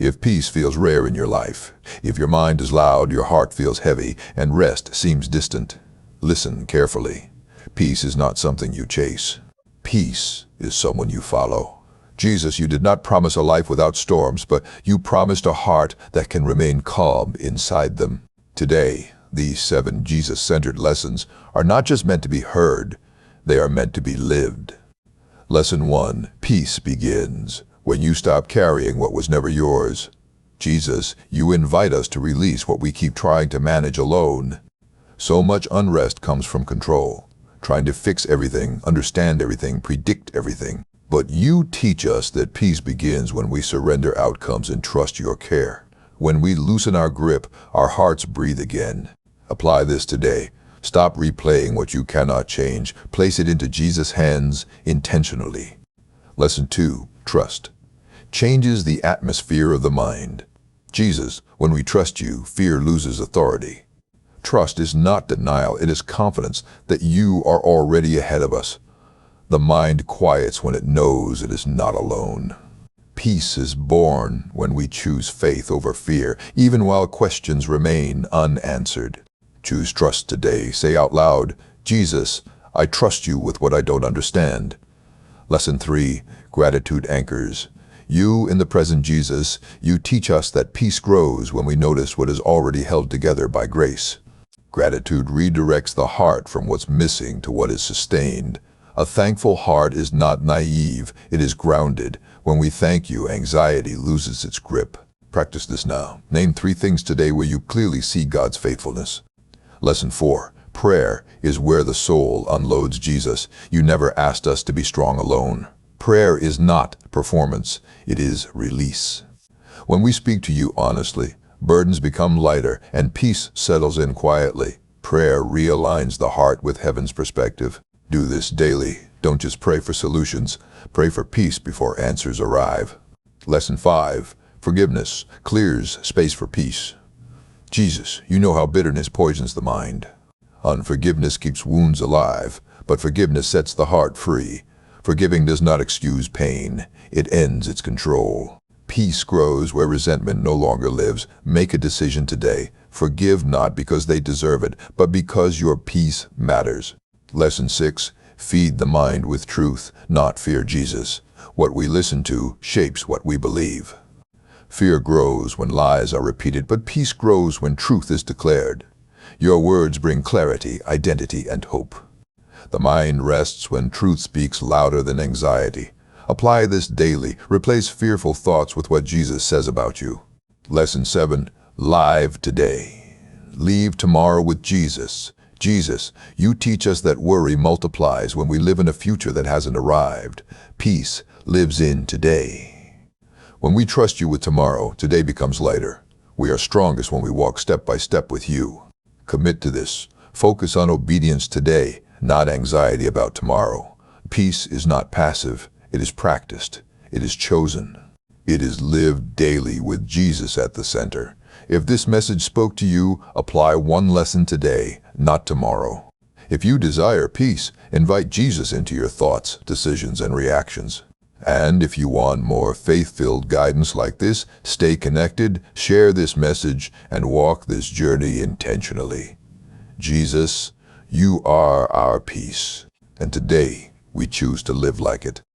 If peace feels rare in your life, if your mind is loud, your heart feels heavy, and rest seems distant, listen carefully. Peace is not something you chase. Peace is someone you follow. Jesus, you did not promise a life without storms, but you promised a heart that can remain calm inside them. Today, these 7 Jesus-centered lessons are not just meant to be heard, they are meant to be lived. Lesson 1. Peace begins when you stop carrying what was never yours. Jesus, you invite us to release what we keep trying to manage alone. So much unrest comes from control, trying to fix everything, understand everything, predict everything. But you teach us that peace begins when we surrender outcomes and trust your care. When we loosen our grip, our hearts breathe again. Apply this today. Stop replaying what you cannot change. Place it into Jesus' hands intentionally. Lesson 2. Trust. Changes the atmosphere of the mind. Jesus, when we trust you, fear loses authority. Trust is not denial, it is confidence that you are already ahead of us. The mind quiets when it knows it is not alone. Peace is born when we choose faith over fear, even while questions remain unanswered. Choose trust today. Say out loud, Jesus, I trust you with what I don't understand. Lesson 3. Gratitude anchors. You, in the present Jesus, you teach us that peace grows when we notice what is already held together by grace. Gratitude redirects the heart from what's missing to what is sustained. A thankful heart is not naive, it is grounded. When we thank you, anxiety loses its grip. Practice this now. Name 3 things today where you clearly see God's faithfulness. Lesson 4. Prayer is where the soul unloads Jesus. You never asked us to be strong alone. Prayer is not performance, it is release. When we speak to you honestly, burdens become lighter and peace settles in quietly. Prayer realigns the heart with heaven's perspective. Do this daily. Don't just pray for solutions. Pray for peace before answers arrive. Lesson 5. Forgiveness clears space for peace. Jesus, you know how bitterness poisons the mind. Unforgiveness keeps wounds alive, but forgiveness sets the heart free. Forgiving does not excuse pain. It ends its control. Peace grows where resentment no longer lives. Make a decision today. Forgive not because they deserve it, but because your peace matters. Lesson 6. Feed the mind with truth, not fear. Jesus, what we listen to shapes what we believe. Fear grows when lies are repeated, but peace grows when truth is declared. Your words bring clarity, identity, and hope. The mind rests when truth speaks louder than anxiety. Apply this daily. Replace fearful thoughts with what Jesus says about you. Lesson 7. Live today. Leave tomorrow with Jesus. Jesus, you teach us that worry multiplies when we live in a future that hasn't arrived. Peace lives in today. When we trust you with tomorrow, today becomes lighter. We are strongest when we walk step by step with you. Commit to this. Focus on obedience today, not anxiety about tomorrow. Peace is not passive. It is practiced. It is chosen. It is lived daily with Jesus at the center. If this message spoke to you, apply one lesson today, not tomorrow. If you desire peace, invite Jesus into your thoughts, decisions, and reactions. And if you want more faith-filled guidance like this, stay connected, share this message, and walk this journey intentionally. Jesus, you are our peace, and today we choose to live like it.